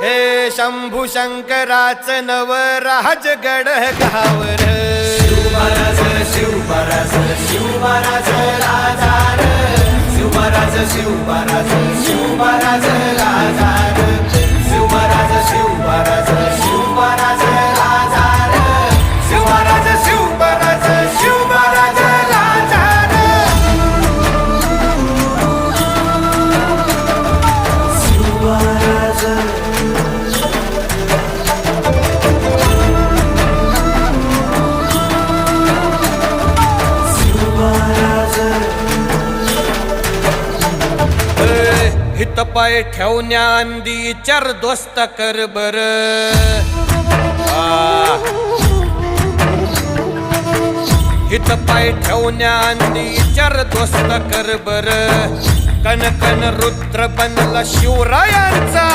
हे शंभू शंकराचं नवराज गड गावर शिवमहाराज शिवमहाराज शिवमहाराज राजार शिवमहाराज शिवमहाराज शिवमहाराज राजार शिवमहाराज शिवमहाराज शिवमहाराज राजार शिवमहाराज शिवमहाराज शिवमहाराज राजार शिवमहाराज हित पाय ठेवण्याआंदी चार दोस्त कर बर हित पाय ठेवण्याआंदी चार दोस्त कर बर कन कन रुद्र बनला शिवरायांचा